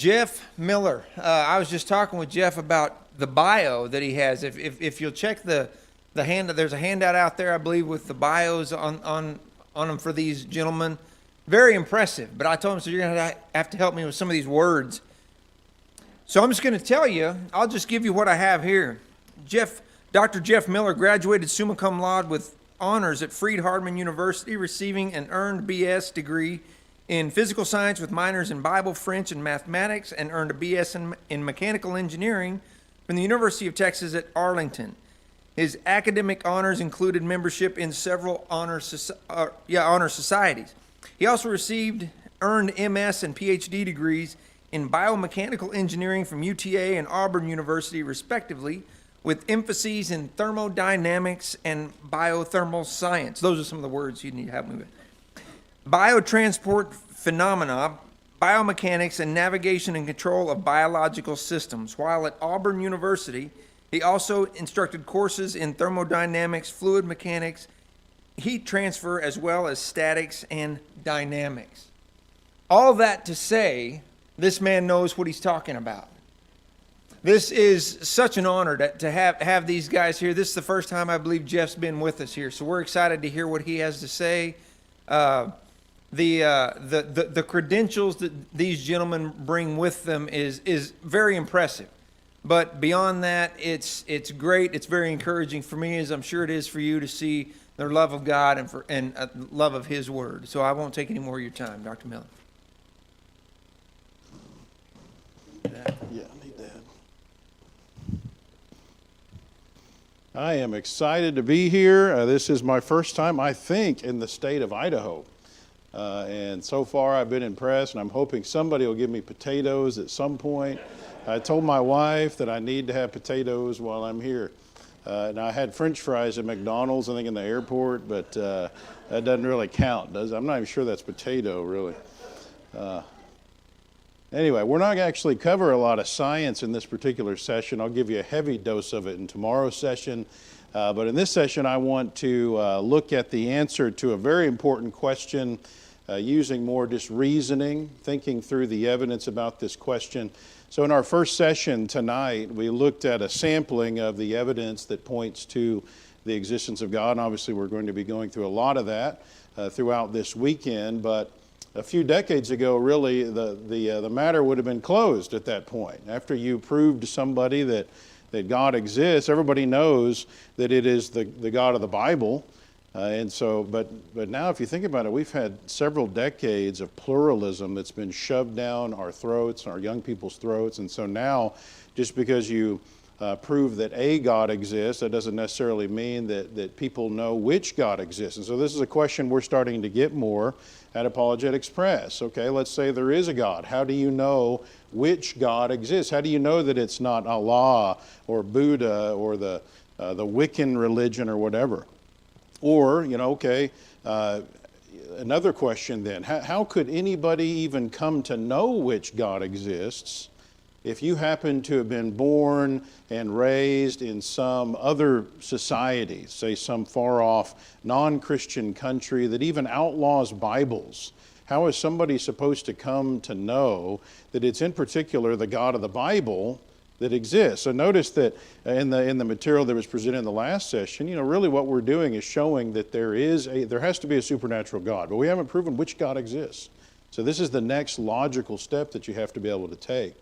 Jeff Miller. I was just talking with Jeff about the bio that he has. If you'll check the handout, there's a handout out there, I believe, with the bios on them for these gentlemen. Very impressive. But I told him, so you're going to have to help me with some of these words. So I'm just going to tell you, I'll just give you what I have here. Dr. Jeff Miller graduated summa cum laude with honors at Freed-Hardeman University, receiving an earned BS degree in physical science with minors in Bible, French, and mathematics, and earned a BS in mechanical engineering from the University of Texas at Arlington. His academic honors included membership in several honor societies. He also earned MS and PhD degrees in biomechanical engineering from UTA and Auburn University, respectively, with emphases in thermodynamics and biothermal science. Those are some of the words you need to help me with. Biotransport phenomena, biomechanics, and navigation and control of biological systems. While at Auburn University, he also instructed courses in thermodynamics, fluid mechanics, heat transfer, as well as statics and dynamics. All that to say, this man knows what he's talking about. This is such an honor to have these guys here. This is the first time I believe Jeff's been with us here, so we're excited to hear what he has to say. The credentials that these gentlemen bring with them is very impressive. But beyond that, it's great. It's very encouraging for me, as I'm sure it is for you, to see their love of God and love of His Word. So I won't take any more of your time, Dr. Miller. Yeah, I need that. I am excited to be here. This is my first time, I think, in the state of Idaho. And so far I've been impressed, and I'm hoping somebody will give me potatoes at some point. I told my wife that I need to have potatoes while I'm here. And I had French fries at McDonald's, I think, in the airport, but that doesn't really count, does it? I'm not even sure that's potato, really. Anyway, we're not going to actually cover a lot of science in this particular session. I'll give you a heavy dose of it in tomorrow's session. But in this session, I want to look at the answer to a very important question, using more just reasoning, thinking through the evidence about this question. So in our first session tonight, we looked at a sampling of the evidence that points to the existence of God. And obviously, we're going to be going through a lot of that throughout this weekend. But a few decades ago, really, the matter would have been closed at that point. After you proved to somebody that God exists, everybody knows that it is the God of the Bible. But now if you think about it, we've had several decades of pluralism that's been shoved down our throats, our young people's throats. And so now, just because you prove that a God exists, that doesn't necessarily mean that people know which God exists. And so this is a question we're starting to get more at Apologetics Press. Okay, let's say there is a God. How do you know which God exists? How do you know that it's not Allah or Buddha or the Wiccan religion or whatever? Or, another question then, how could anybody even come to know which God exists if you happen to have been born and raised in some other society, say some far-off non-Christian country that even outlaws Bibles? How is somebody supposed to come to know that it's in particular the God of the Bible that exists? So notice that in the material that was presented in the last session, really what we're doing is showing that there has to be a supernatural God, but we haven't proven which God exists. So this is the next logical step that you have to be able to take.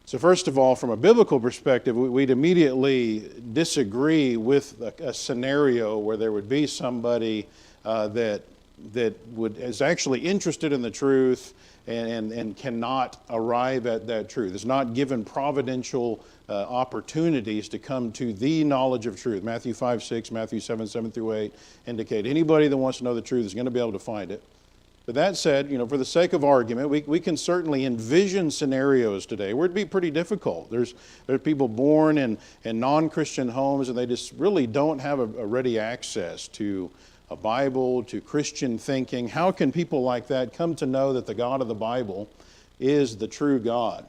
So first of all, from a biblical perspective, we'd immediately disagree with a scenario where there would be somebody that is actually interested in the truth and cannot arrive at that truth. Is not given providential opportunities to come to the knowledge of truth. Matthew 5:6, Matthew 7:7 through 8 indicate anybody that wants to know the truth is going to be able to find it. But that said, for the sake of argument, we can certainly envision scenarios today where it'd be pretty difficult. There are people born in non-Christian homes, and they just really don't have a ready access to a Bible, to Christian thinking. How can people like that come to know that the God of the Bible is the true God?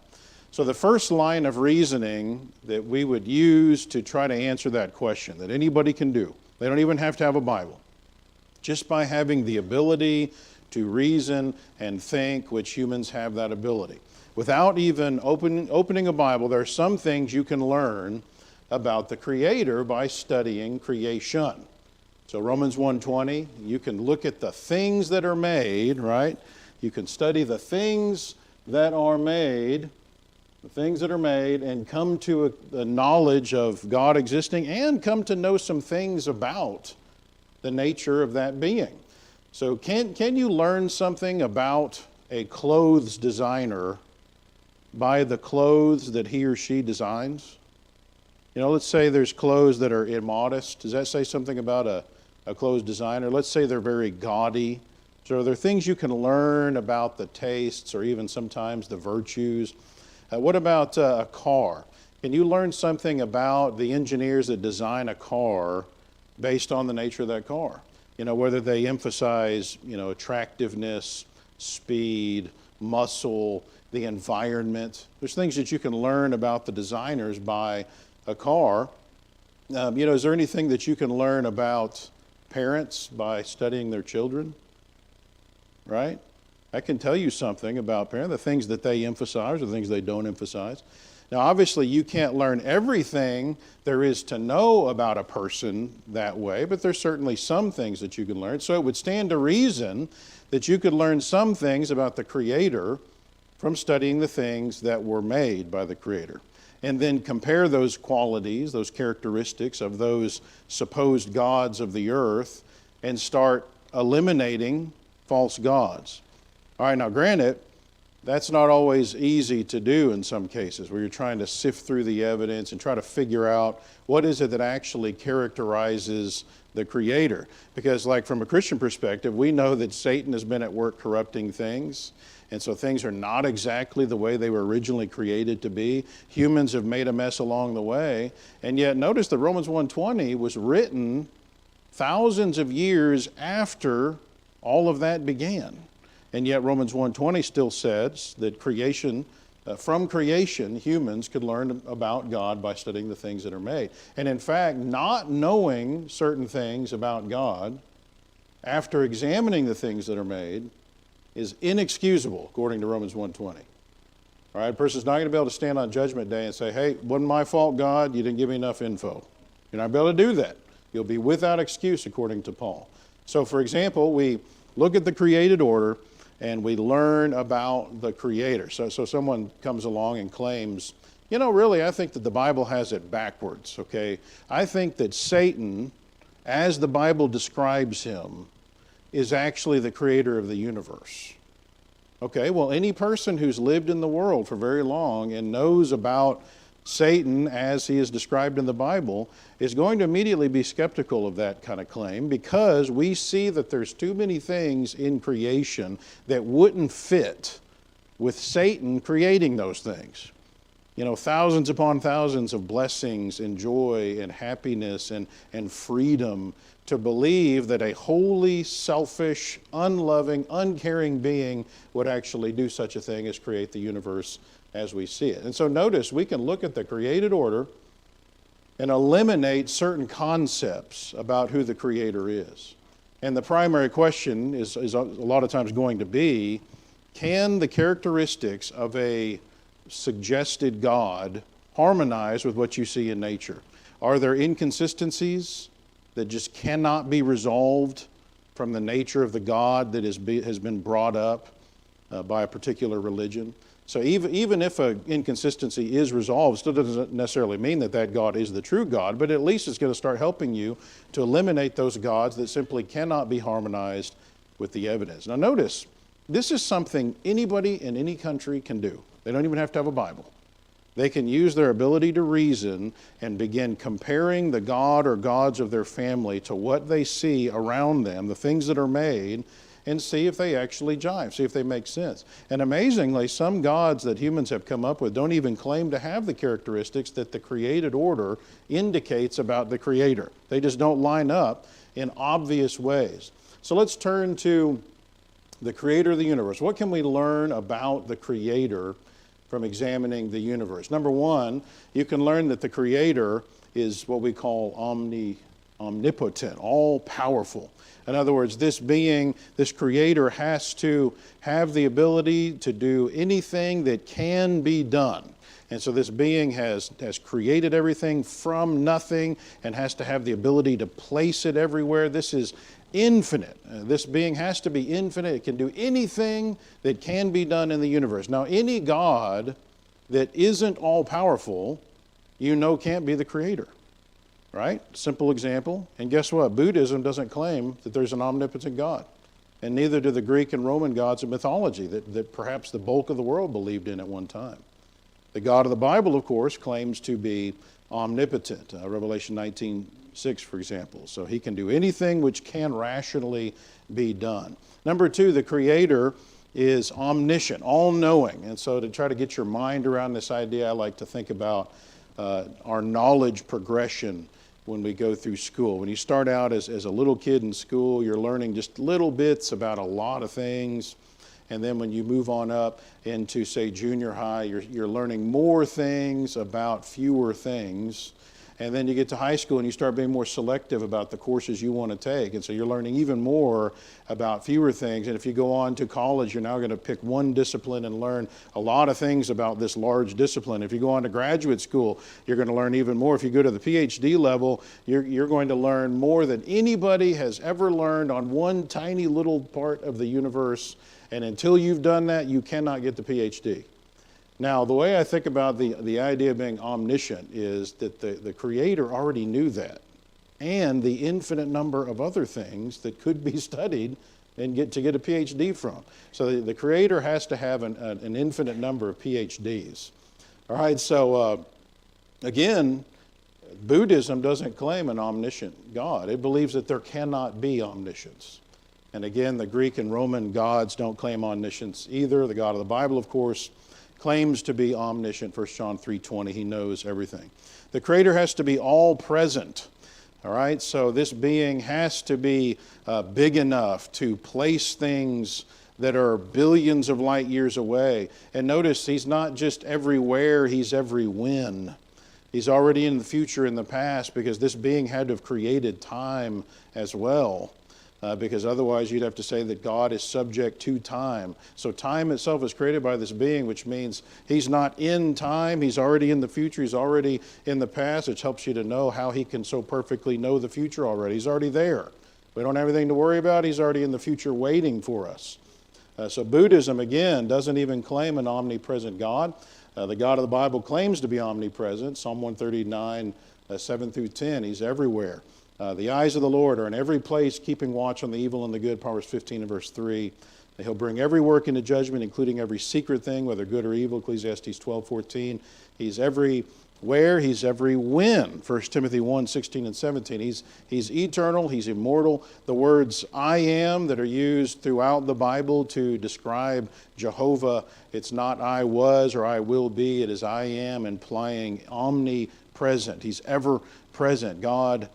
So the first line of reasoning that we would use to try to answer that question, that anybody can do, they don't even have to have a Bible, just by having the ability to reason and think, which humans have that ability. without even opening a Bible, there are some things you can learn about the Creator by studying creation. So Romans 1:20, you can look at the things that are made, right? You can study the things that are made, and come to a knowledge of God existing and come to know some things about the nature of that being. So can you learn something about a clothes designer by the clothes that he or she designs? You know, let's say there's clothes that are immodest. Does that say something about a clothes designer? Let's say they're very gaudy. So are there things you can learn about the tastes or even sometimes the virtues? What about a car? Can you learn something about the engineers that design a car based on the nature of that car? You know, whether they emphasize, attractiveness, speed, muscle, the environment. There's things that you can learn about the designers by a car. Is there anything that you can learn about parents by studying their children? Right? I can tell you something about parents, the things that they emphasize or the things they don't emphasize. Now, obviously, you can't learn everything there is to know about a person that way, but there's certainly some things that you can learn. So it would stand to reason that you could learn some things about the Creator from studying the things that were made by the Creator. And then compare those qualities, those characteristics of those supposed gods of the earth and start eliminating false gods. All right, now granted, that's not always easy to do in some cases where you're trying to sift through the evidence and try to figure out what is it that actually characterizes the Creator. Because like from a Christian perspective, we know that Satan has been at work corrupting things. And so things are not exactly the way they were originally created to be. Humans have made a mess along the way. And yet notice that Romans 1:20 was written thousands of years after all of that began. And yet Romans 1:20 still says that from creation, humans could learn about God by studying the things that are made. And in fact, not knowing certain things about God after examining the things that are made is inexcusable, according to Romans 1:20. All right, a person's not going to be able to stand on Judgment Day and say, hey, wasn't my fault, God, you didn't give me enough info. You're not going to be able to do that. You'll be without excuse, according to Paul. So, for example, we look at the created order and we learn about the Creator. So someone comes along and claims, really, I think that the Bible has it backwards, okay? I think that Satan, as the Bible describes him, is actually the creator of the universe. Okay, well, any person who's lived in the world for very long and knows about Satan as he is described in the Bible is going to immediately be skeptical of that kind of claim because we see that there's too many things in creation that wouldn't fit with Satan creating those things. Thousands upon thousands of blessings and joy and happiness and freedom to believe that a holy, selfish, unloving, uncaring being would actually do such a thing as create the universe as we see it. And so notice, we can look at the created order and eliminate certain concepts about who the Creator is. And the primary question is a lot of times going to be, can the characteristics of a suggested God harmonize with what you see in nature? Are there inconsistencies that just cannot be resolved from the nature of the God that has been brought up by a particular religion? So even if an inconsistency is resolved, it still doesn't necessarily mean that God is the true God, but at least it's going to start helping you to eliminate those gods that simply cannot be harmonized with the evidence. Now notice, this is something anybody in any country can do. They don't even have to have a Bible. They can use their ability to reason and begin comparing the God or gods of their family to what they see around them, the things that are made, and see if they actually jive, see if they make sense. And amazingly, some gods that humans have come up with don't even claim to have the characteristics that the created order indicates about the Creator. They just don't line up in obvious ways. So let's turn to the Creator of the universe. What can we learn about the Creator from examining the universe? Number one, you can learn that the Creator is what we call omnipotent, all-powerful. In other words, this being, this creator has to have the ability to do anything that can be done. And so this being has created everything from nothing and has to have the ability to place it everywhere. This is infinite. This being has to be infinite. It can do anything that can be done in the universe. Now, any God that isn't all-powerful, can't be the creator. Right? Simple example. And guess what? Buddhism doesn't claim that there's an omnipotent God. And neither do the Greek and Roman gods of mythology that perhaps the bulk of the world believed in at one time. The God of the Bible, of course, claims to be omnipotent. Revelation 19:6, for example. So he can do anything which can rationally be done. Number two, the creator is omniscient, all-knowing. And so to try to get your mind around this idea, I like to think about our knowledge progression when we go through school. When you start out as a little kid in school, you're learning just little bits about a lot of things. And then when you move on up into, say, junior high, you're learning more things about fewer things. And then you get to high school and you start being more selective about the courses you want to take. And so you're learning even more about fewer things. And if you go on to college, you're now going to pick one discipline and learn a lot of things about this large discipline. If you go on to graduate school, you're going to learn even more. If you go to the PhD level, you're going to learn more than anybody has ever learned on one tiny little part of the universe. And until you've done that, you cannot get the PhD. Now, the way I think about the idea of being omniscient is that the Creator already knew that, and the infinite number of other things that could be studied and get a PhD from. So the Creator has to have an infinite number of PhDs. All right, so again, Buddhism doesn't claim an omniscient God. It believes that there cannot be omniscience. And again, the Greek and Roman gods don't claim omniscience either. The God of the Bible, of course, claims to be omniscient. 1 John 3:20, he knows everything. The Creator has to be all present. All right, so this being has to be big enough to place things that are billions of light years away. And notice, he's not just everywhere, he's every when. He's already in the future, in the past, because this being had to have created time as well. Because otherwise you'd have to say that God is subject to time. So time itself is created by this being, which means he's not in time, he's already in the future, he's already in the past, which helps you to know how he can so perfectly know the future already. He's already there. We don't have anything to worry about, he's already in the future waiting for us. So Buddhism, again, doesn't even claim an omnipresent God. The God of the Bible claims to be omnipresent. Psalm 139, 7 through 10, he's everywhere. The eyes of the Lord are in every place, keeping watch on the evil and the good, Proverbs 15 and verse 3. He'll bring every work into judgment, including every secret thing, whether good or evil, Ecclesiastes 12:14. He's everywhere, he's every when, 1 Timothy 1:16 and 17. He's eternal, he's immortal. The words I am that are used throughout the Bible to describe Jehovah, it's not I was or I will be, it is I am, implying omnipresent. He's ever present. God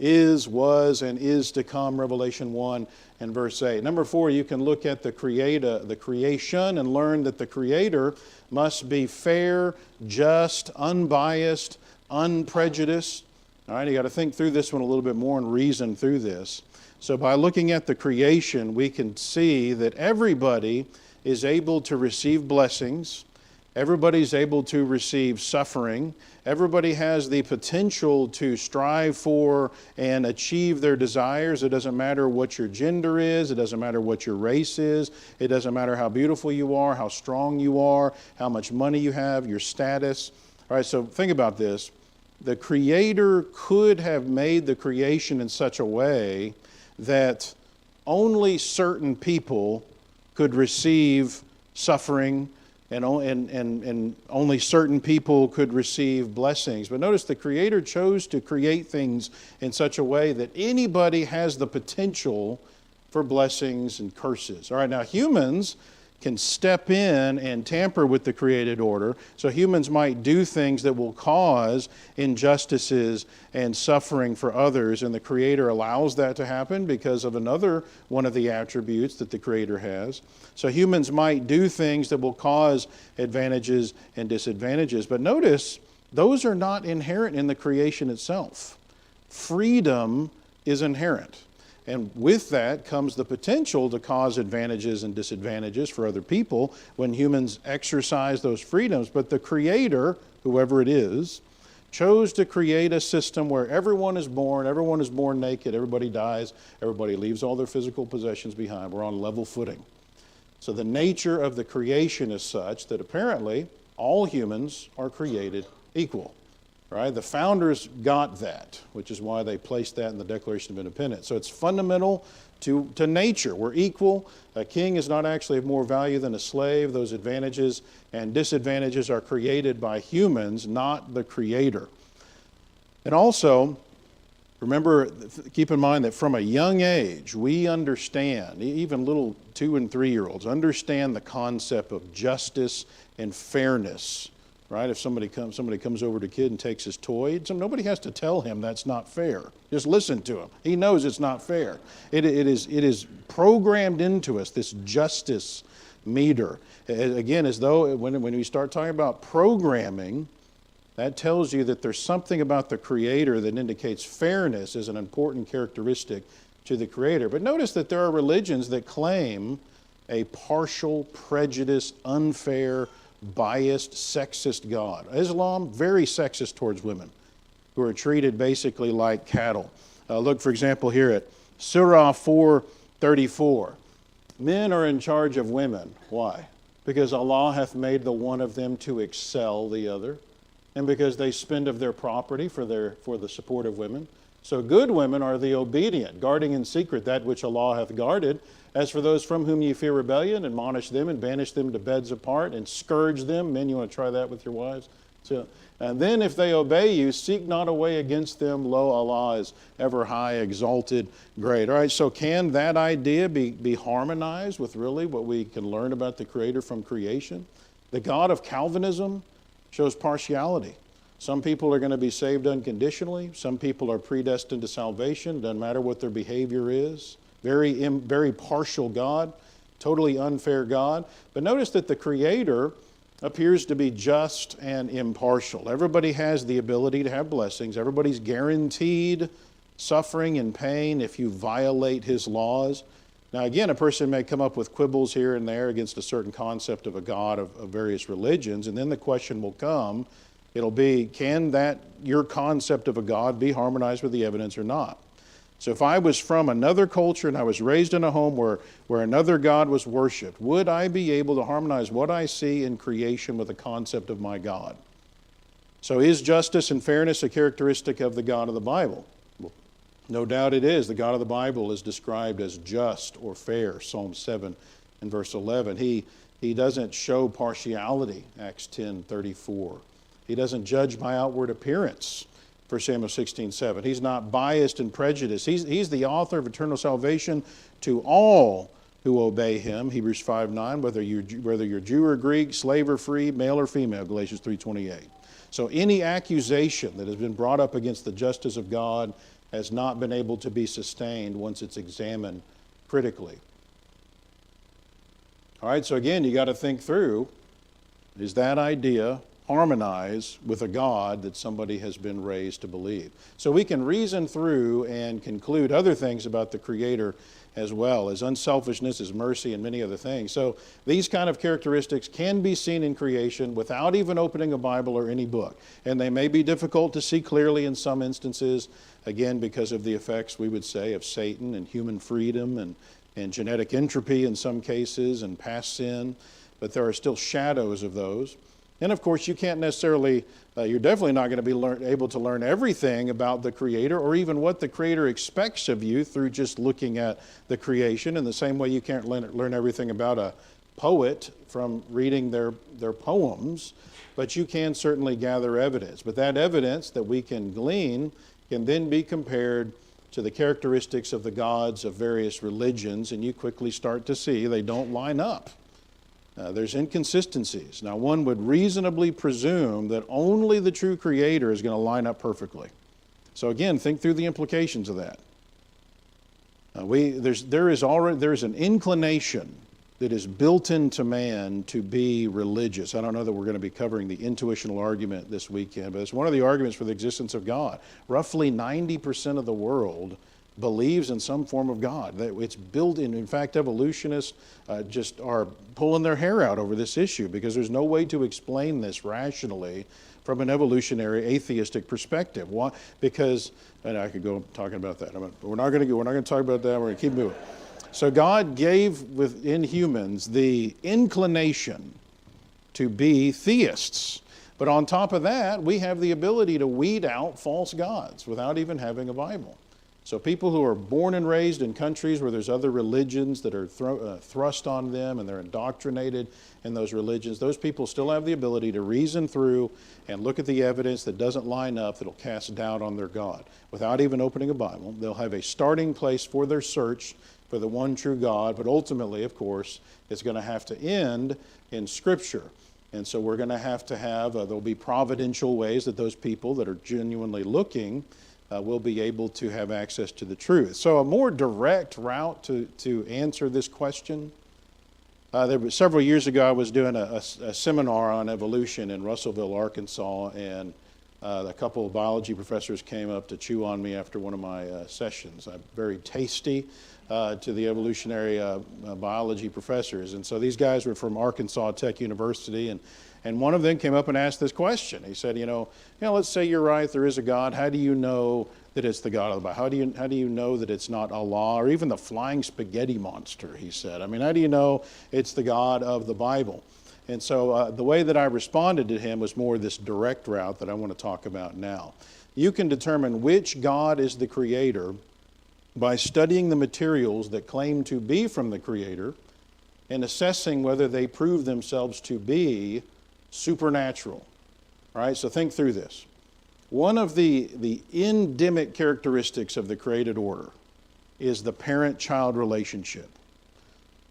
is, was, and is to come, Revelation 1 and verse 8. Number 4, you can look at the creation and learn that the Creator must be fair, just, unbiased, unprejudiced. All right, you got to think through this one a little bit more and reason through this. So by looking at the creation, we can see that everybody is able to receive blessings. Everybody's able to receive suffering. Everybody has the potential to strive for and achieve their desires. It doesn't matter what your gender is. It doesn't matter what your race is. It doesn't matter how beautiful you are, how strong you are, how much money you have, your status. All right, so think about this. The Creator could have made the creation in such a way that only certain people could receive suffering and only certain people could receive blessings. But notice the Creator chose to create things in such a way that anybody has the potential for blessings and curses. All right, now humans can step in and tamper with the created order. So humans might do things that will cause injustices and suffering for others, and the Creator allows that to happen because of another one of the attributes that the Creator has. So humans might do things that will cause advantages and disadvantages. But notice, those are not inherent in the creation itself. freedom is inherent. And with that comes the potential to cause advantages and disadvantages for other people when humans exercise those freedoms. But the Creator, whoever it is, chose to create a system where everyone is born naked, everybody dies, everybody leaves all their physical possessions behind. We're on level footing. So the nature of the creation is such that apparently all humans are created equal. Right? The founders got that, which is why they placed that in the Declaration of Independence. So it's fundamental to nature. We're equal. A king is not actually of more value than a slave. Those advantages and disadvantages are created by humans, not the Creator. And also, remember, keep in mind that from a young age, we understand, even little 2- and 3-year-olds, understand the concept of justice and fairness. Right? If somebody comes over to a kid and takes his toy, nobody has to tell him that's not fair. Just listen to him. He knows it's not fair. It is programmed into us, this justice meter. Again, as though when we start talking about programming, that tells you that there's something about the Creator that indicates fairness is an important characteristic to the Creator. But notice that there are religions that claim a partial, prejudiced, unfair, biased, sexist God. Islam, very sexist towards women, who are treated basically like cattle. Look, for example, here at Surah 4:34. Men are in charge of women. Why? Because Allah hath made the one of them to excel the other, and because they spend of their property for the support of women. So good women are the obedient, guarding in secret that which Allah hath guarded. As for those from whom ye fear rebellion, admonish them and banish them to beds apart and scourge them. Men, you want to try that with your wives? And then if they obey you, seek not a way against them. Lo, Allah is ever high, exalted, great. All right, so can that idea be harmonized with really what we can learn about the Creator from creation? The God of Calvinism shows partiality. Some people are going to be saved unconditionally. Some people are predestined to salvation. Doesn't matter what their behavior is. Very partial God, totally unfair God. But notice that the Creator appears to be just and impartial. Everybody has the ability to have blessings. Everybody's guaranteed suffering and pain if you violate His laws. Now again, a person may come up with quibbles here and there against a certain concept of a God of various religions, and then the question will come, it'll be, can your concept of a God be harmonized with the evidence or not? So if I was from another culture and I was raised in a home where another God was worshipped, would I be able to harmonize what I see in creation with the concept of my God? So is justice and fairness a characteristic of the God of the Bible? Well, no doubt it is. The God of the Bible is described as just or fair, Psalm 7 and verse 11. He doesn't show partiality, Acts 10:34. He doesn't judge by outward appearance, 1 Samuel 16:7. He's not biased and prejudiced. He's the author of eternal salvation to all who obey Him, Hebrews 5:9, whether you're Jew or Greek, slave or free, male or female, Galatians 3:28. So any accusation that has been brought up against the justice of God has not been able to be sustained once it's examined critically. All right, so again, you got to think through, is that idea harmonize with a God that somebody has been raised to believe? So we can reason through and conclude other things about the Creator as well, as unselfishness, as mercy, and many other things. So these kind of characteristics can be seen in creation without even opening a Bible or any book. And they may be difficult to see clearly in some instances, again, because of the effects, we would say, of Satan and human freedom and genetic entropy in some cases and past sin. But there are still shadows of those. And of course, you can't necessarily, you're definitely not going to be able to learn everything about the Creator or even what the Creator expects of you through just looking at the creation. In the same way you can't learn everything about a poet from reading their poems, but you can certainly gather evidence. But that evidence that we can glean can then be compared to the characteristics of the gods of various religions, and you quickly start to see they don't line up. There's inconsistencies. Now, one would reasonably presume that only the true Creator is going to line up perfectly. So again, think through the implications of that. There is an inclination that is built into man to be religious. I don't know that we're going to be covering the intuitional argument this weekend, but it's one of the arguments for the existence of God. Roughly 90% of the world believes in some form of God. That it's built in. In fact, evolutionists just are pulling their hair out over this issue because there's no way to explain this rationally from an evolutionary atheistic perspective. Why? Because, and I could go talking about that, but we're not going to talk about that. We're going to keep moving. So God gave within humans the inclination to be theists. But on top of that, we have the ability to weed out false gods without even having a Bible. So people who are born and raised in countries where there's other religions that are thrust on them and they're indoctrinated in those religions, those people still have the ability to reason through and look at the evidence that doesn't line up, that'll cast doubt on their God. Without even opening a Bible, they'll have a starting place for their search for the one true God, but ultimately, of course, it's going to have to end in Scripture. And so we're going to have, there'll be providential ways that those people that are genuinely looking will be able to have access to the truth. So a more direct route to answer this question, several years ago I was doing a seminar on evolution in Russellville, Arkansas, and a couple of biology professors came up to chew on me after one of my sessions. I'm very tasty to the evolutionary biology professors. And so these guys were from Arkansas Tech University, and one of them came up and asked this question. He said, let's say you're right, there is a God. How do you know that it's the God of the Bible? How do you know that it's not Allah or even the flying spaghetti monster, he said. I mean, how do you know it's the God of the Bible? And so the way that I responded to him was more this direct route that I want to talk about now. You can determine which God is the creator by studying the materials that claim to be from the Creator and assessing whether they prove themselves to be supernatural. All right, so think through this. One of the endemic characteristics of the created order is the parent-child relationship.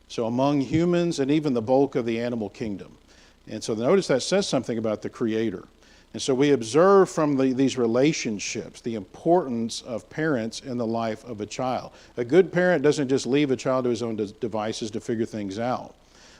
So among humans and even the bulk of the animal kingdom. And so notice that says something about the Creator. And so we observe from these relationships the importance of parents in the life of a child. A good parent doesn't just leave a child to his own devices to figure things out.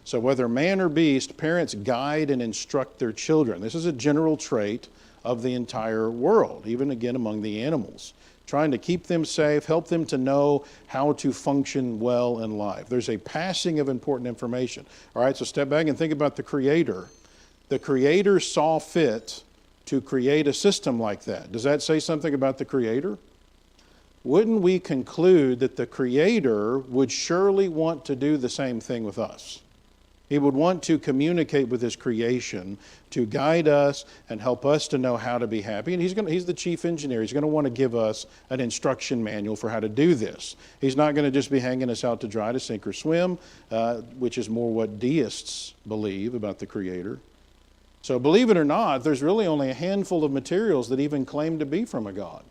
So whether man or beast, parents guide and instruct their children. This is a general trait of the entire world, even again among the animals. Trying to keep them safe, help them to know how to function well in life. There's a passing of important information. All right, so step back and think about the Creator. The Creator saw fit to create a system like that. Does that say something about the Creator? Wouldn't we conclude that the Creator would surely want to do the same thing with us? He would want to communicate with His creation to guide us and help us to know how to be happy. And He's the chief engineer. He's going to want to give us an instruction manual for how to do this. He's not going to just be hanging us out to dry to sink or swim, which is more what deists believe about the Creator. So believe it or not, there's really only a handful of materials that even claim to be from a God.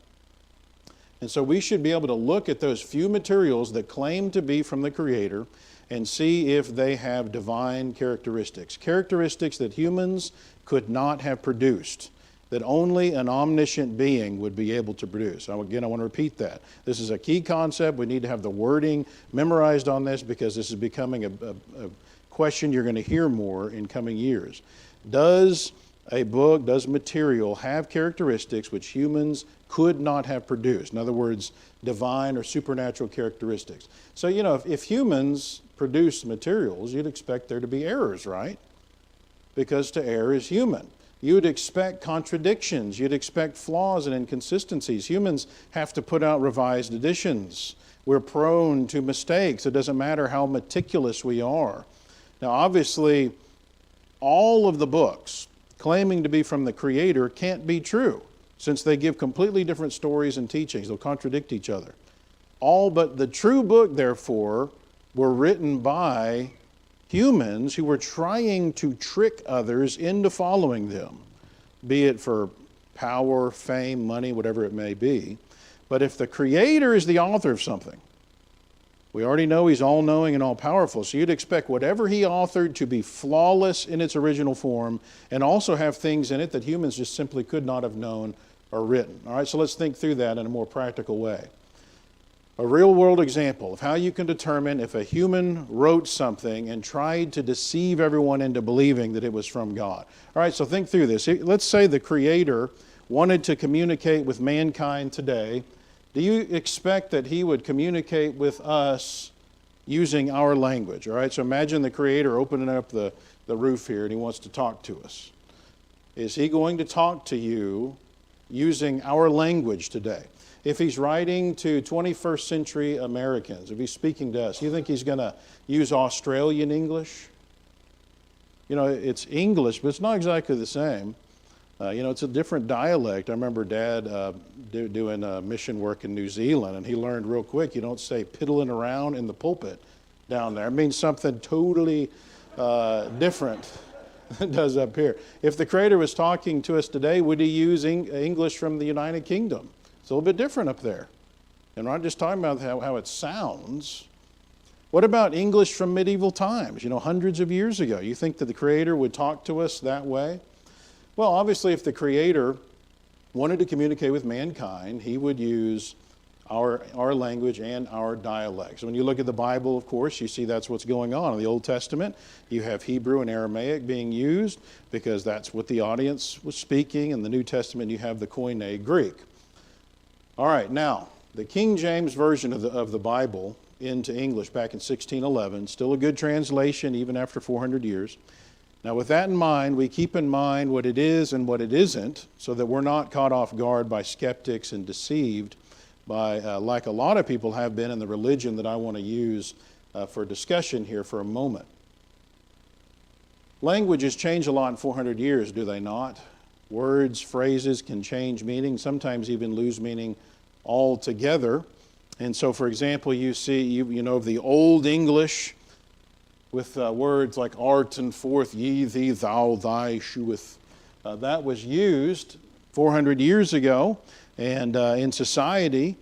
And so we should be able to look at those few materials that claim to be from the Creator and see if they have divine characteristics. Characteristics that humans could not have produced, that only an omniscient being would be able to produce. Again, I want to repeat that. This is a key concept. We need to have the wording memorized on this because this is becoming a question you're going to hear more in coming years. Does a book, does material have characteristics which humans could not have produced? In other words, divine or supernatural characteristics. So, if humans produce materials, you'd expect there to be errors, right? Because to err is human. You'd expect contradictions. You'd expect flaws and inconsistencies. Humans have to put out revised editions. We're prone to mistakes. It doesn't matter how meticulous we are. Now, obviously, all of the books claiming to be from the Creator can't be true, since they give completely different stories and teachings. They'll contradict each other. All but the true book, therefore, were written by humans who were trying to trick others into following them, be it for power, fame, money, whatever it may be. But if the Creator is the author of something, we already know He's all-knowing and all-powerful, so you'd expect whatever He authored to be flawless in its original form and also have things in it that humans just simply could not have known or written. All right, so let's think through that in a more practical way. A real-world example of how you can determine if a human wrote something and tried to deceive everyone into believing that it was from God. All right, so think through this. Let's say the Creator wanted to communicate with mankind today. Do you expect that He would communicate with us using our language? All right, so imagine the Creator opening up the roof here and He wants to talk to us. Is He going to talk to you using our language today? If He's writing to 21st century Americans, if He's speaking to us, you think He's going to use Australian English? You know, it's English, but it's not exactly the same. You know, it's a different dialect. I remember Dad doing mission work in New Zealand, and he learned real quick, you don't say piddling around in the pulpit down there. It means something totally different than it does up here. If the Creator was talking to us today, would He use English from the United Kingdom? It's a little bit different up there. And we're not just talking about how it sounds. What about English from medieval times, you know, hundreds of years ago? You think that the Creator would talk to us that way? Well, obviously, if the Creator wanted to communicate with mankind, He would use our language and our dialects. When you look at the Bible, of course, you see that's what's going on. In the Old Testament, you have Hebrew and Aramaic being used because that's what the audience was speaking. In the New Testament, you have the Koine Greek. All right, now, the King James Version of the Bible into English back in 1611, still a good translation even after 400 years. Now, with that in mind, we keep in mind what it is and what it isn't so that we're not caught off guard by skeptics and deceived by, like a lot of people have been in the religion that I want to use for discussion here for a moment. Languages change a lot in 400 years, do they not? Words, phrases can change meaning, sometimes even lose meaning altogether. And so, for example, you see, you know, the Old English with words like art and forth, ye, thee, thou, thy, sheweth. That was used 400 years ago and in society,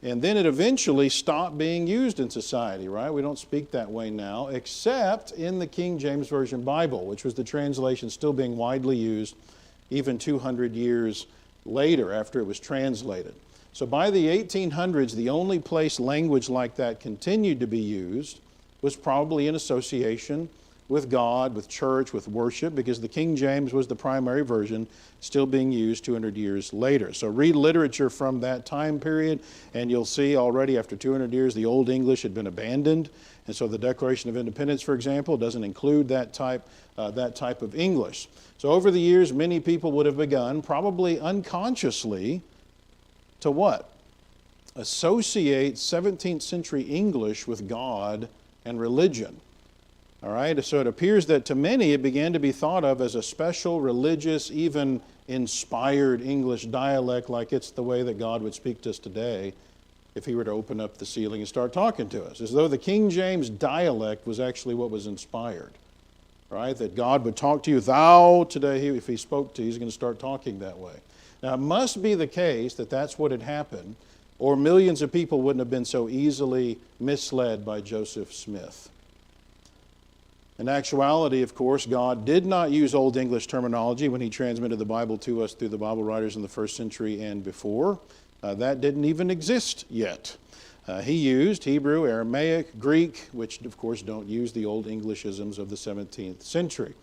and then it eventually stopped being used in society, right? We don't speak that way now, except in the King James Version Bible, which was the translation still being widely used even 200 years later after it was translated. So by the 1800s, the only place language like that continued to be used was probably in association with God, with church, with worship, because the King James was the primary version still being used 200 years later. So read literature from that time period, and you'll see already after 200 years the Old English had been abandoned. And so the Declaration of Independence, for example, doesn't include that type of English. So over the years, many people would have begun, probably unconsciously, to what? Associate 17th century English with God and religion. All right, so it appears that to many it began to be thought of as a special religious, even inspired English dialect, like it's the way that God would speak to us today if He were to open up the ceiling and start talking to us, as though the King James dialect was actually what was inspired, right? That God would talk to you, thou, today, if He spoke to you, He's going to start talking that way. Now, it must be the case that that's what had happened, or millions of people wouldn't have been so easily misled by Joseph Smith. In actuality, of course, God did not use Old English terminology when He transmitted the Bible to us through the Bible writers in the first century and before. That didn't even exist yet. He used Hebrew, Aramaic, Greek, which of course don't use the Old Englishisms of the 17th century.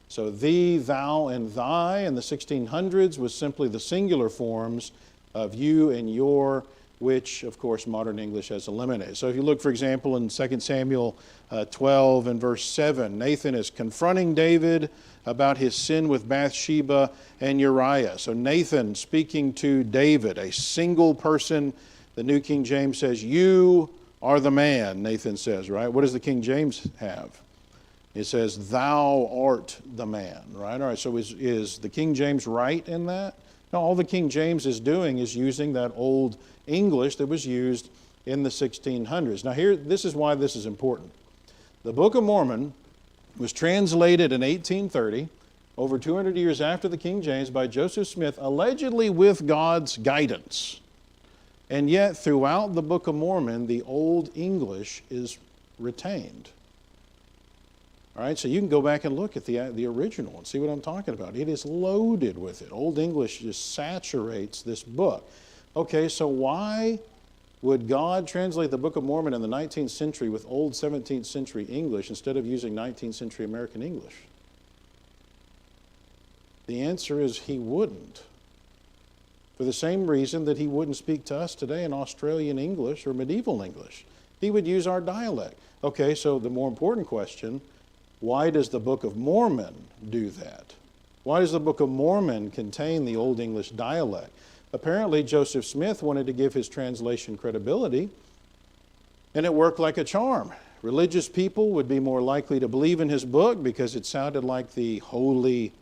So thee, thou, and thy in the 1600s was simply the singular forms of you and your, which, of course, modern English has eliminated. So if you look, for example, in 2 Samuel 12 and verse 7, Nathan is confronting David about his sin with Bathsheba and Uriah. So Nathan speaking to David, a single person. The New King James says, you are the man, Nathan says, right? What does the King James have? It says, thou art the man, right? All right, so is the King James right in that? No, all the King James is doing is using that Old English that was used in the 1600s. Now here, this is why this is important. The Book of Mormon was translated in 1830, over 200 years after the King James, by Joseph Smith, allegedly with God's guidance. And yet, throughout the Book of Mormon, the Old English is retained. All right, so you can go back and look at the original and see what I'm talking about. It is loaded with it. Old English just saturates this book. Okay, so why Would God translate the Book of Mormon in the 19th century with old 17th century English instead of using 19th century American English? The answer is he wouldn't. For the same reason that he wouldn't speak to us today in Australian English or medieval English. He would use our dialect. Okay, so the more important question, why does the Book of Mormon do that? Why does the Book of Mormon contain the Old English dialect? Apparently, Joseph Smith wanted to give his translation credibility, and it worked like a charm. Religious people would be more likely to believe in his book because it sounded like the holy,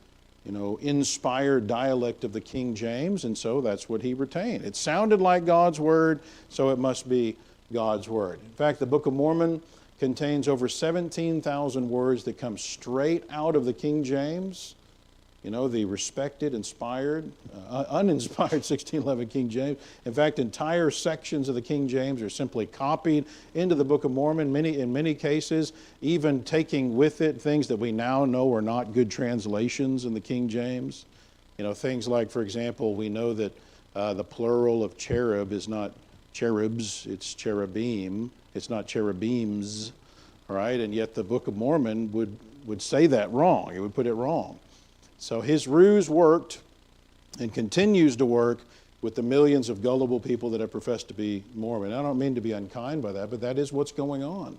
inspired dialect of the King James, and so that's what he retained. It sounded like God's Word, so it must be God's Word. In fact, the Book of Mormon contains over 17,000 words that come straight out of the King James. The respected, inspired, uninspired 1611 King James. In fact, entire sections of the King James are simply copied into the Book of Mormon, in many cases, even taking with it things that we now know are not good translations in the King James. Things like, for example, we know that the plural of cherub is not cherubs, it's cherubim. It's not cherubims, all right? And yet the Book of Mormon would say that wrong. It would put it wrong. So his ruse worked and continues to work with the millions of gullible people that have professed to be Mormon. I don't mean to be unkind by that, but that is what's going on.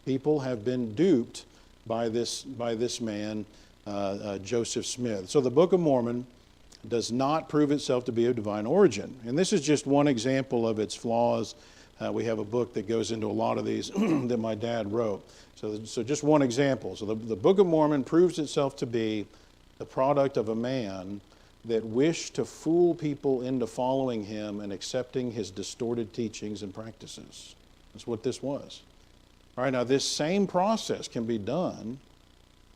People have been duped by this man, Joseph Smith. So the Book of Mormon does not prove itself to be of divine origin. And this is just one example of its flaws. We have a book that goes into a lot of these that my dad wrote. So just one example. So the Book of Mormon proves itself to be the product of a man that wished to fool people into following him and accepting his distorted teachings and practices. That's what this was. All right, now this same process can be done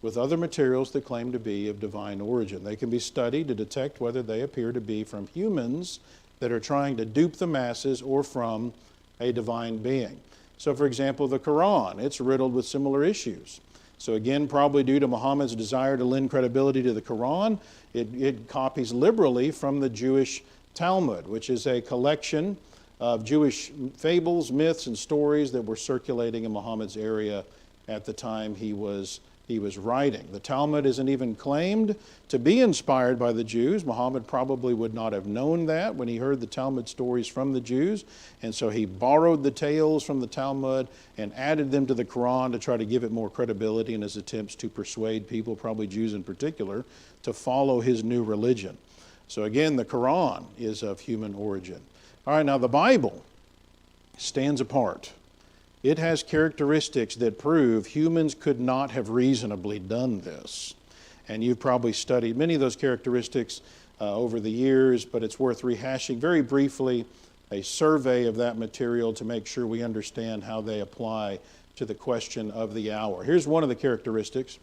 with other materials that claim to be of divine origin. They can be studied to detect whether they appear to be from humans that are trying to dupe the masses or from a divine being. So, for example, the Quran, it's riddled with similar issues. So again, probably due to Muhammad's desire to lend credibility to the Quran, it copies liberally from the Jewish Talmud, which is a collection of Jewish fables, myths, and stories that were circulating in Muhammad's area at the time he was writing. The Talmud isn't even claimed to be inspired by the Jews. Muhammad probably would not have known that when he heard the Talmud stories from the Jews, and so he borrowed the tales from the Talmud and added them to the Quran to try to give it more credibility in his attempts to persuade people, probably Jews in particular, to follow his new religion. So again, the Quran is of human origin. All right, now the Bible stands apart. It has characteristics that prove humans could not have reasonably done this. And you've probably studied many of those characteristics over the years, but it's worth rehashing very briefly a survey of that material to make sure we understand how they apply to the question of the hour. Here's one of the characteristics.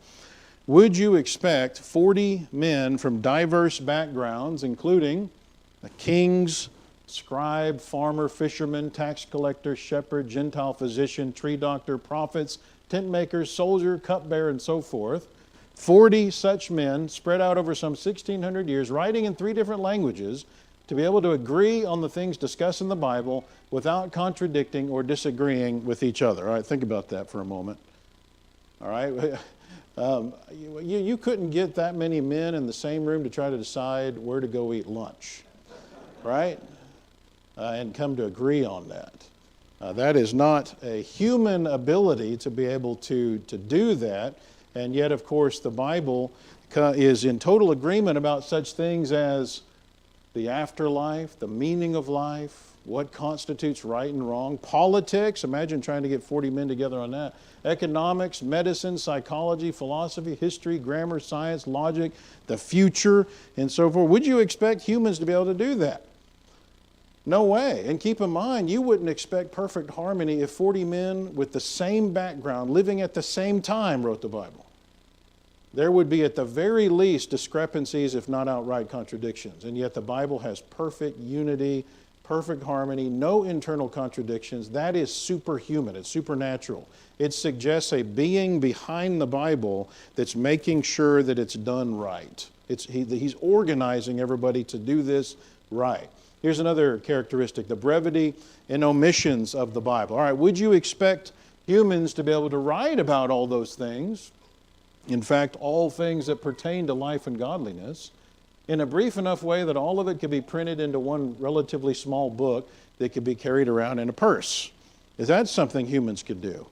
Would you expect 40 men from diverse backgrounds, including the kings, scribe, farmer, fisherman, tax collector, shepherd, Gentile physician, tree doctor, prophets, tent makers, soldier, cupbearer, and so forth. 40 such men spread out over some 1,600 years, writing in 3 different languages, to be able to agree on the things discussed in the Bible without contradicting or disagreeing with each other. All right, think about that for a moment. All right, you couldn't get that many men in the same room to try to decide where to go eat lunch, right? And come to agree on that. That is not a human ability to be able to do that. And yet, of course, the Bible is in total agreement about such things as the afterlife, the meaning of life, what constitutes right and wrong, politics, imagine trying to get 40 men together on that, economics, medicine, psychology, philosophy, history, grammar, science, logic, the future, and so forth. Would you expect humans to be able to do that? No way. And keep in mind, you wouldn't expect perfect harmony if 40 men with the same background, living at the same time, wrote the Bible. There would be at the very least discrepancies, if not outright contradictions. And yet the Bible has perfect unity, perfect harmony, no internal contradictions. That is superhuman. It's supernatural. It suggests a being behind the Bible that's making sure that it's done right. He's organizing everybody to do this right. Here's another characteristic, the brevity and omissions of the Bible. All right, would you expect humans to be able to write about all those things? In fact, all things that pertain to life and godliness, in a brief enough way that all of it could be printed into one relatively small book that could be carried around in a purse. Is that something humans could do?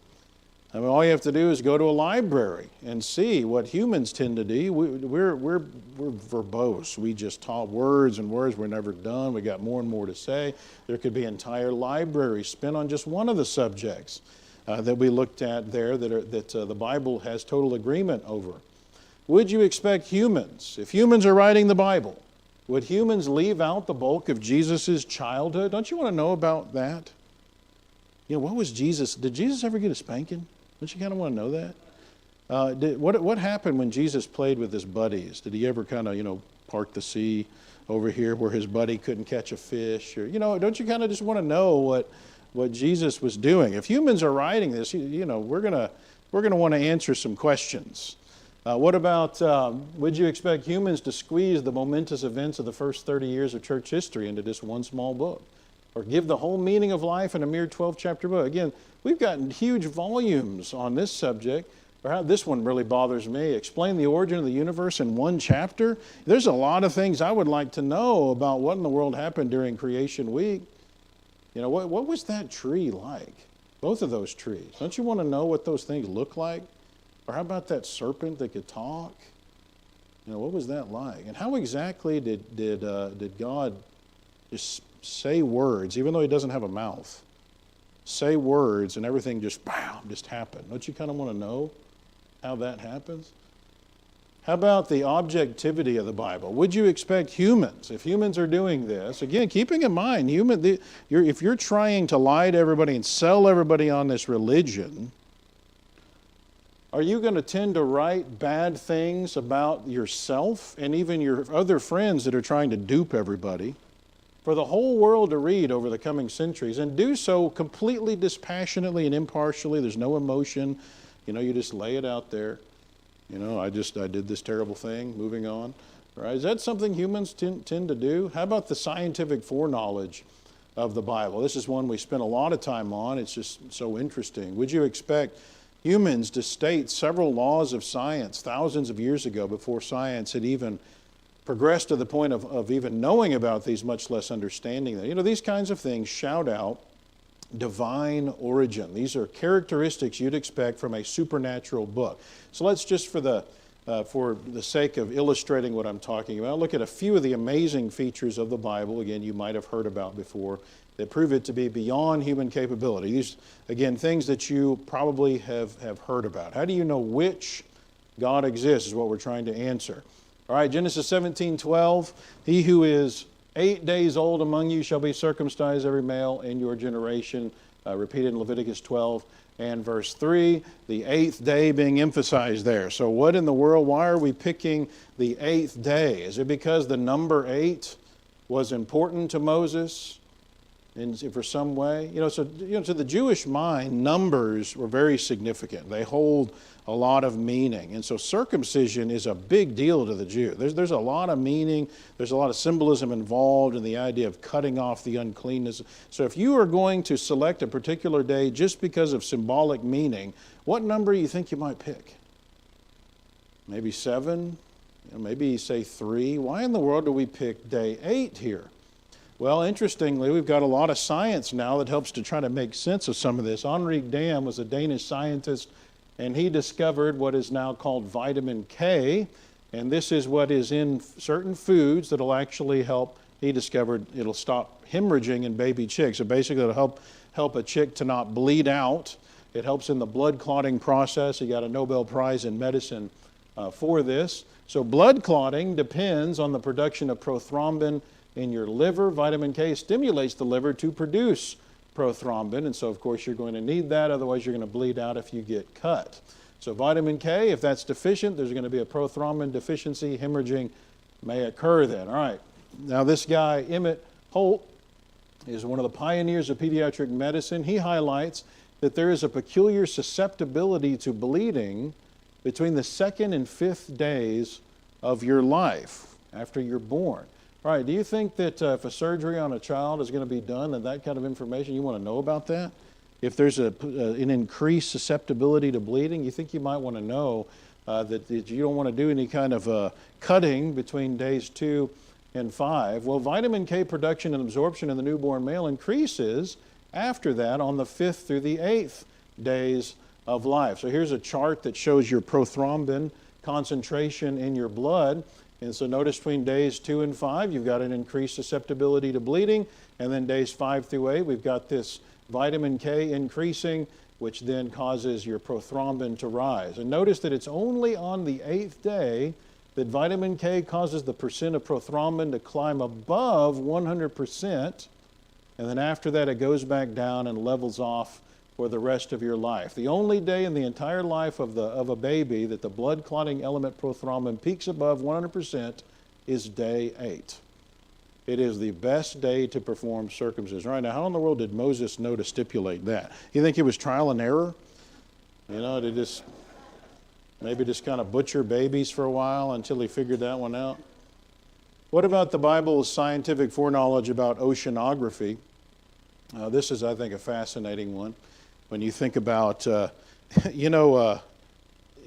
I mean, all you have to do is go to a library and see what humans tend to do. We're verbose. We just talk words and words. We're never done. We got more and more to say. There could be entire libraries spent on just one of the subjects that we looked at there that the Bible has total agreement over. Would you expect humans, if humans are writing the Bible, would humans leave out the bulk of Jesus' childhood? Don't you want to know about that? You know, what was Jesus? Did Jesus ever get a spanking? Don't you kind of want to know that? What happened when Jesus played with his buddies? Did he ever kind of, park the sea over here where his buddy couldn't catch a fish? Or, don't you kind of just want to know what Jesus was doing? If humans are writing this, we're gonna want to answer some questions. What about, would you expect humans to squeeze the momentous events of the first 30 years of church history into just one small book? Or give the whole meaning of life in a mere 12-chapter book? Again, we've gotten huge volumes on this subject. Or how this one really bothers me. Explain the origin of the universe in one chapter. There's a lot of things I would like to know about what in the world happened during creation week. What was that tree like? Both of those trees. Don't you want to know what those things look like? Or how about that serpent that could talk? What was that like? And how exactly did God just say words, even though he doesn't have a mouth? Say words and everything just happened. Don't you kind of want to know how that happens? How about the objectivity of the Bible? Would you expect humans, if humans are doing this, again, keeping in mind, if you're trying to lie to everybody and sell everybody on this religion, are you going to tend to write bad things about yourself and even your other friends that are trying to dupe everybody for the whole world to read over the coming centuries, and do so completely dispassionately and impartially? There's no emotion. You just lay it out there. I did this terrible thing, moving on. Right? Is that something humans tend to do? How about the scientific foreknowledge of the Bible? This is one we spent a lot of time on. It's just so interesting. Would you expect humans to state several laws of science thousands of years ago, before science had even progressed to the point of even knowing about these, much less understanding them? These kinds of things shout out divine origin. These are characteristics you'd expect from a supernatural book. So let's just, for the sake of illustrating what I'm talking about, look at a few of the amazing features of the Bible, again, you might have heard about before, that prove it to be beyond human capability. These, again, things that you probably have heard about. How do you know which God exists is what we're trying to answer. All right, Genesis 17:12, he who is 8 days old among you shall be circumcised, every male in your generation. Repeated in Leviticus 12 and verse 3, the 8th day being emphasized there. So what in the world, why are we picking the 8th day? Is it because the number 8 was important to Moses in for some way? To the Jewish mind, numbers were very significant. They hold a lot of meaning. And so circumcision is a big deal to the Jew. There's a lot of meaning. There's a lot of symbolism involved in the idea of cutting off the uncleanness. So if you are going to select a particular day just because of symbolic meaning, what number do you think you might pick? Maybe 7? Maybe say 3? Why in the world do we pick day 8 here? Well, interestingly, we've got a lot of science now that helps to try to make sense of some of this. Henri Dam was a Danish scientist, and he discovered what is now called vitamin K, and this is what is in certain foods that will actually help. He discovered it'll stop hemorrhaging in baby chicks. So basically it'll help a chick to not bleed out. It helps in the blood clotting process. He got a Nobel Prize in medicine for this. So blood clotting depends on the production of prothrombin in your liver. Vitamin K stimulates the liver to produce prothrombin, and so of course you're going to need that, otherwise you're going to bleed out if you get cut. So vitamin K, if that's deficient, there's going to be a prothrombin deficiency. Hemorrhaging may occur then. All right, now this guy Emmett Holt is one of the pioneers of pediatric medicine. He highlights that there is a peculiar susceptibility to bleeding between the 2nd and 5th days of your life after you're born. All right, do you think that if a surgery on a child is going to be done and that kind of information, you want to know about that? If there's an increased susceptibility to bleeding, you think you might want to know that you don't want to do any kind of cutting between days 2 and 5. Well, vitamin K production and absorption in the newborn male increases after that on the 5th through the 8th days of life. So here's a chart that shows your prothrombin concentration in your blood. And so notice between days 2 and 5, you've got an increased susceptibility to bleeding. And then days 5 through 8, we've got this vitamin K increasing, which then causes your prothrombin to rise. And notice that it's only on the 8th day that vitamin K causes the percent of prothrombin to climb above 100%. And then after that, it goes back down and levels off for the rest of your life. The only day in the entire life of a baby that the blood clotting element prothrombin peaks above 100% is day 8. It is the best day to perform circumcision. All right, now how in the world did Moses know to stipulate that? You think it was trial and error? You know, to just maybe just kind of butcher babies for a while until he figured that one out? What about the Bible's scientific foreknowledge about oceanography? This is, I think, a fascinating one. When you think about,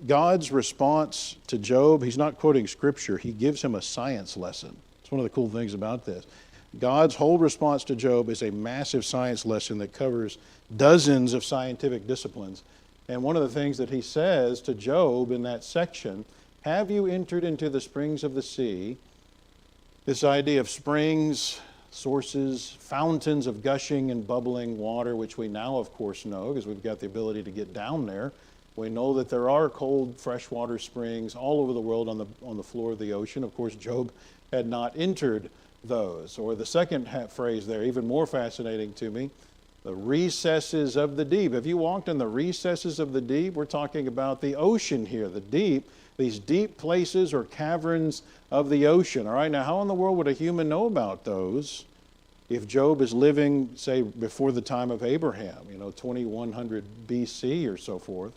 God's response to Job, he's not quoting Scripture. He gives him a science lesson. It's one of the cool things about this. God's whole response to Job is a massive science lesson that covers dozens of scientific disciplines. And one of the things that he says to Job in that section, have you entered into the springs of the sea? This idea of springs, sources, fountains of gushing and bubbling water, which we now, of course, know because we've got the ability to get down there. We know that there are cold freshwater springs all over the world on the floor of the ocean. Of course, Job had not entered those. Or the second phrase there, even more fascinating to me, the recesses of the deep. If you walked in the recesses of the deep, we're talking about the ocean here, the deep, these deep places or caverns of the ocean. All right, now how in the world would a human know about those if Job is living, say, before the time of Abraham, 2100 BC or so forth,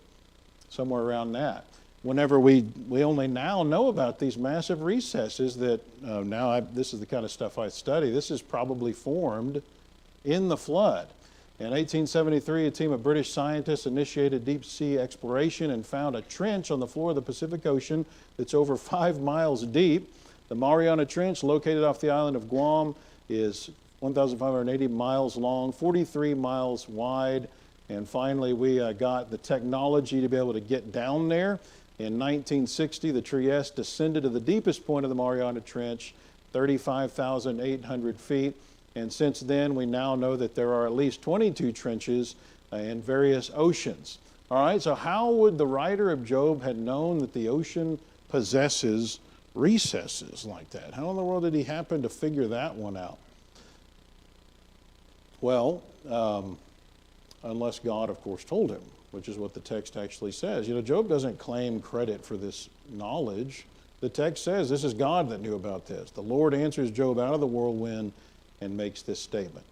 somewhere around that? Whenever we only now know about these massive recesses that this is the kind of stuff I study. This is probably formed in the flood. In 1873, a team of British scientists initiated deep sea exploration and found a trench on the floor of the Pacific Ocean that's over 5 miles deep. The Mariana Trench, located off the island of Guam, is 1,580 miles long, 43 miles wide. And finally, we got the technology to be able to get down there. In 1960, the Trieste descended to the deepest point of the Mariana Trench, 35,800 feet. And since then, we now know that there are at least 22 trenches in various oceans. All right, so how would the writer of Job have known that the ocean possesses recesses like that? How in the world did he happen to figure that one out? Well, unless God, of course, told him, which is what the text actually says. Job doesn't claim credit for this knowledge. The text says this is God that knew about this. The Lord answers Job out of the whirlwind and makes this statement.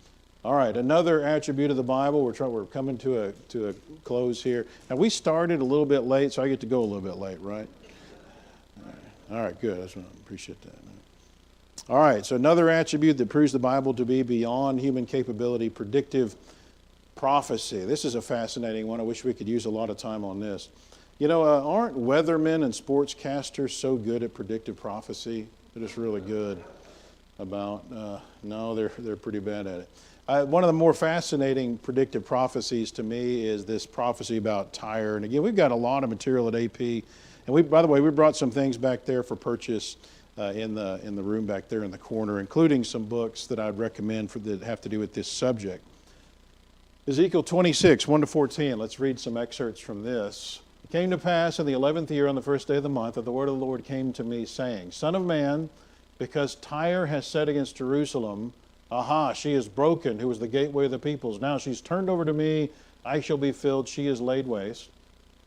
All right, another attribute of the Bible. We're coming to a close here. Now, we started a little bit late, so I get to go a little bit late, right? All right, good. I appreciate that. All right, so another attribute that proves the Bible to be beyond human capability, predictive prophecy. This is a fascinating one. I wish we could use a lot of time on this. Aren't weathermen and sportscasters so good at predictive prophecy? They're just really good about, no, they're pretty bad at it. One of the more fascinating predictive prophecies to me is this prophecy about Tyre. And again, we've got a lot of material at AP. And by the way, we brought some things back there for purchase in the room back there in the corner, including some books that I'd recommend that have to do with this subject. Ezekiel 26, 1-14. Let's read some excerpts from this. It came to pass in the 11th year on the first day of the month that the word of the Lord came to me, saying, Son of man, because Tyre has said against Jerusalem, Aha, she is broken, who was the gateway of the peoples. Now she's turned over to me, I shall be filled, she is laid waste.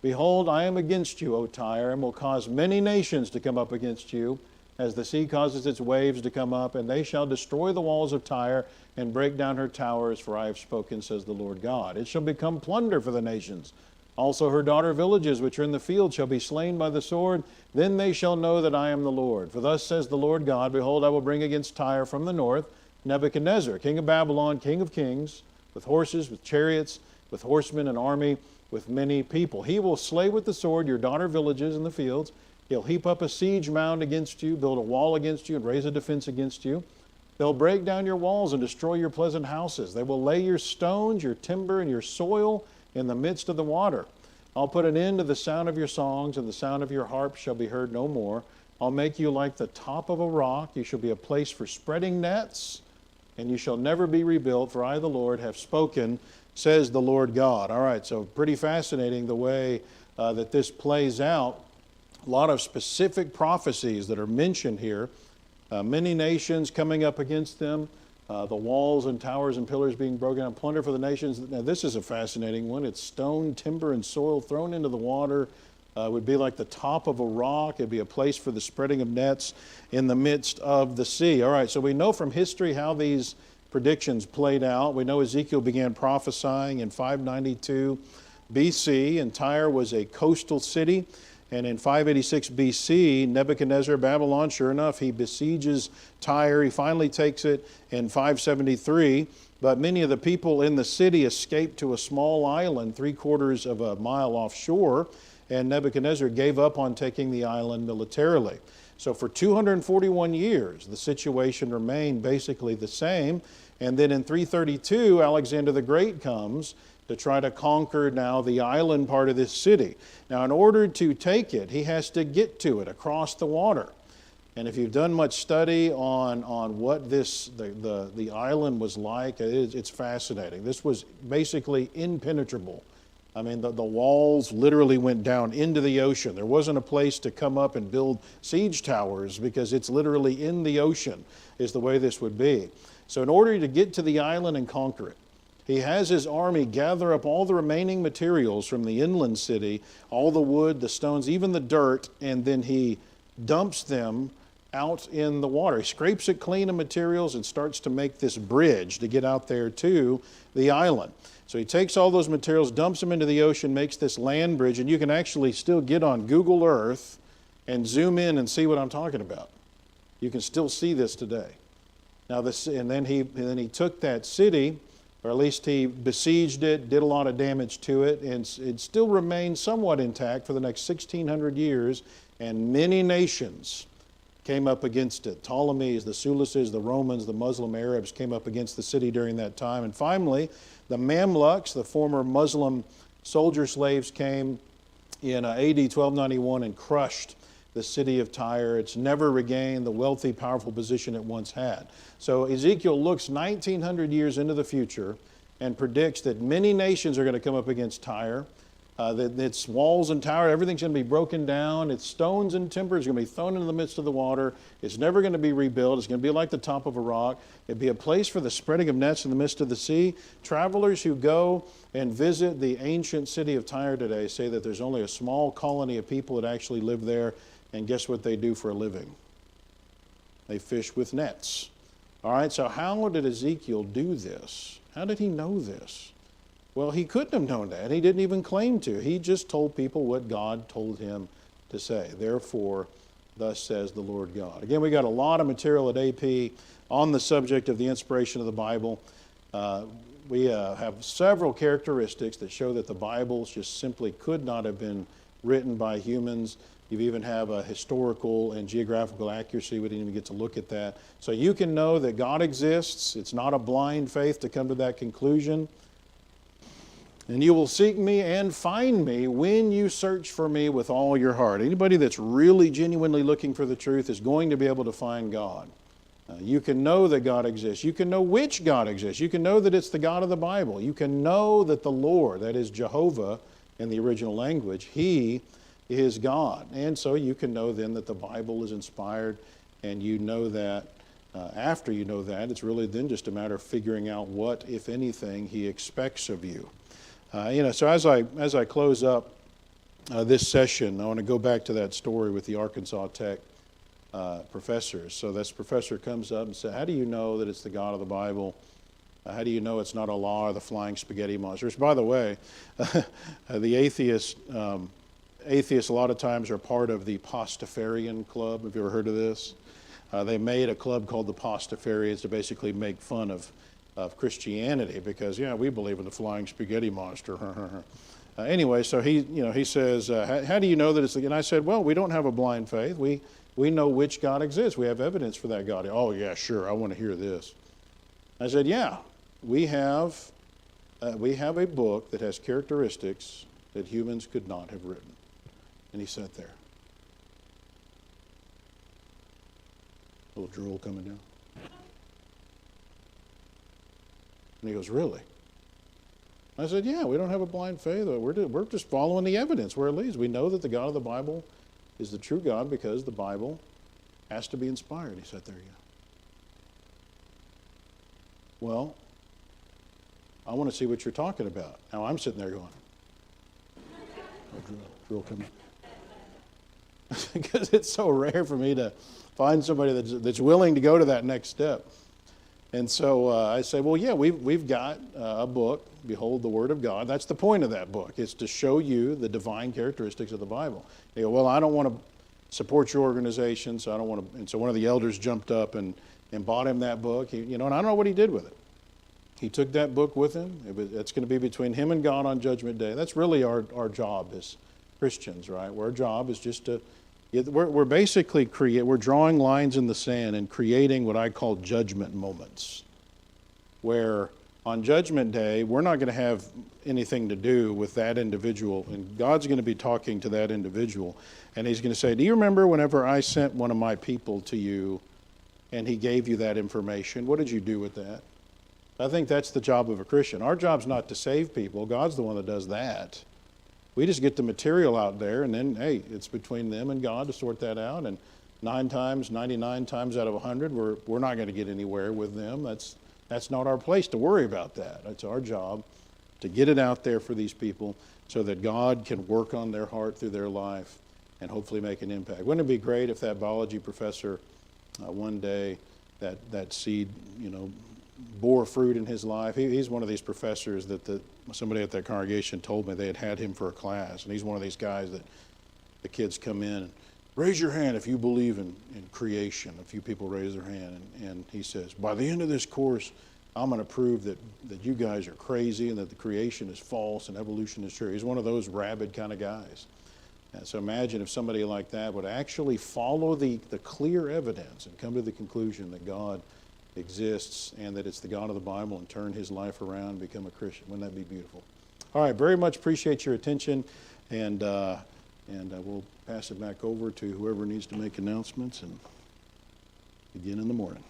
Behold, I am against you, O Tyre, and will cause many nations to come up against you, as the sea causes its waves to come up, and they shall destroy the walls of Tyre and break down her towers, for I have spoken, says the Lord God. It shall become plunder for the nations, Also her daughter villages which are in the field shall be slain by the sword. Then they shall know that I am the Lord. For thus says the Lord God, behold, I will bring against Tyre from the north Nebuchadnezzar, king of Babylon, king of kings, with horses, with chariots, with horsemen and army, with many people. He will slay with the sword your daughter villages in the fields. He'll heap up a siege mound against you, build a wall against you, and raise a defense against you. They'll break down your walls and destroy your pleasant houses. They will lay your stones, your timber, and your soil in the midst of the water. I'll put an end to the sound of your songs, and the sound of your harp shall be heard no more. I'll make you like the top of a rock. You shall be a place for spreading nets, and you shall never be rebuilt, for I, the Lord, have spoken, says the Lord God. All right, so pretty fascinating the way that this plays out. A lot of specific prophecies that are mentioned here. Many nations coming up against them. The walls and towers and pillars being broken down, plunder for the nations. Now, this is a fascinating one. It's stone, timber, and soil thrown into the water. It would be like the top of a rock. It'd be a place for the spreading of nets in the midst of the sea. All right, so we know from history how these predictions played out. We know Ezekiel began prophesying in 592 BC, and Tyre was a coastal city. And in 586 BC, Nebuchadnezzar, Babylon, sure enough, he besieges Tyre. He finally takes it in 573. But many of the people in the city escaped to a small island 3/4 of a mile offshore. And Nebuchadnezzar gave up on taking the island militarily. So for 241 years, the situation remained basically the same. And then in 332, Alexander the Great comes to try to conquer now the island part of this city. Now, in order to take it, he has to get to it across the water. And if you've done much study on what the island was like, it's fascinating. This was basically impenetrable. I mean, the walls literally went down into the ocean. There wasn't a place to come up and build siege towers because it's literally in the ocean is the way this would be. So in order to get to the island and conquer it, he has his army gather up all the remaining materials from the inland city, all the wood, the stones, even the dirt, and then he dumps them out in the water. He scrapes it clean of materials and starts to make this bridge to get out there to the island. So he takes all those materials, dumps them into the ocean, makes this land bridge, and you can actually still get on Google Earth and zoom in and see what I'm talking about. You can still see this today. Now then he took that city, or at least he besieged it, did a lot of damage to it, and it still remained somewhat intact for the next 1,600 years, and many nations came up against it. Ptolemies, the Seleucids, the Romans, the Muslim Arabs came up against the city during that time. And finally, the Mamluks, the former Muslim soldier slaves, came in AD 1291 and crushed the city of Tyre. It's never regained the wealthy, powerful position it once had. So Ezekiel looks 1,900 years into the future and predicts that many nations are going to come up against Tyre. That its walls and towers, everything's going to be broken down. Its stones and timber is going to be thrown into the midst of the water. It's never going to be rebuilt. It's going to be like the top of a rock. It'd be a place for the spreading of nets in the midst of the sea. Travelers who go and visit the ancient city of Tyre today say that there's only a small colony of people that actually live there. And guess what they do for a living? They fish with nets. All right, so how did Ezekiel do this? How did he know this? Well, he couldn't have known that. He didn't even claim to. He just told people what God told him to say. Therefore, thus says the Lord God. Again, we got a lot of material at AP on the subject of the inspiration of the Bible. We have several characteristics that show that the Bible just simply could not have been written by humans. You even have a historical and geographical accuracy. We didn't even get to look at that. So you can know that God exists. It's not a blind faith to come to that conclusion. And you will seek me and find me when you search for me with all your heart. Anybody that's really genuinely looking for the truth is going to be able to find God. You can know that God exists. You can know which God exists. You can know that it's the God of the Bible. You can know that the Lord, that is Jehovah in the original language, He is God. And so you can know then that the Bible is inspired, and you know that after you know that, it's really then just a matter of figuring out what, if anything, He expects of you. So as I close up this session, I want to go back to that story with the Arkansas Tech professors. So this professor comes up and says, how do you know that it's the God of the Bible? How do you know it's not Allah or the flying spaghetti monsters? By the way, the atheists a lot of times are part of the Pastafarian Club. Have you ever heard of this? They made a club called the Pastafarians to basically make fun of Christianity because, yeah, we believe in the flying spaghetti monster. Anyway, so he says, how do you know that it's the, and I said, well, we don't have a blind faith. We know which God exists. We have evidence for that God. Oh, yeah, sure, I want to hear this. I said, yeah, we have a book that has characteristics that humans could not have written. And he sat there. A little drool coming down. And he goes, really? I said, yeah, we don't have a blind faith. We're just following the evidence where it leads. We know that the God of the Bible is the true God because the Bible has to be inspired. He sat there again. Well, I want to see what you're talking about. Now I'm sitting there going, drool coming. Because it's so rare for me to find somebody that's willing to go to that next step. And so I say, well, yeah, we've got a book, Behold the Word of God. That's the point of that book. It's to show you the divine characteristics of the Bible. They go, well, I don't want to support your organization, so I don't want to. And so one of the elders jumped up and bought him that book. And I don't know what he did with it. He took that book with him. It's going to be between him and God on Judgment Day. That's really our job as Christians, right? Our job is just to. We're basically we're drawing lines in the sand and creating what I call judgment moments, where on Judgment Day, we're not going to have anything to do with that individual, and God's going to be talking to that individual, and he's going to say, do you remember whenever I sent one of my people to you and he gave you that information? What did you do with that? I think that's the job of a Christian. Our job's not to save people. God's the one that does that. We just get the material out there, and then, hey, it's between them and God to sort that out. And 99 times out of 100, we're not going to get anywhere with them. That's not our place to worry about that. It's our job to get it out there for these people so that God can work on their heart through their life and hopefully make an impact. Wouldn't it be great if that biology professor one day, that seed, bore fruit in his life? He's one of these professors that somebody at that congregation told me they had him for a class, and he's one of these guys that the kids come in and raise your hand if you believe in creation. A few people raise their hand, and he says, by the end of this course, I'm going to prove that you guys are crazy and that the creation is false and evolution is true. He's one of those rabid kind of guys. And so imagine if somebody like that would actually follow the clear evidence and come to the conclusion that God exists and that it's the God of the Bible and turn his life around and become a Christian. Wouldn't that be beautiful? All right, very much appreciate your attention, and we'll pass it back over to whoever needs to make announcements and begin in the morning.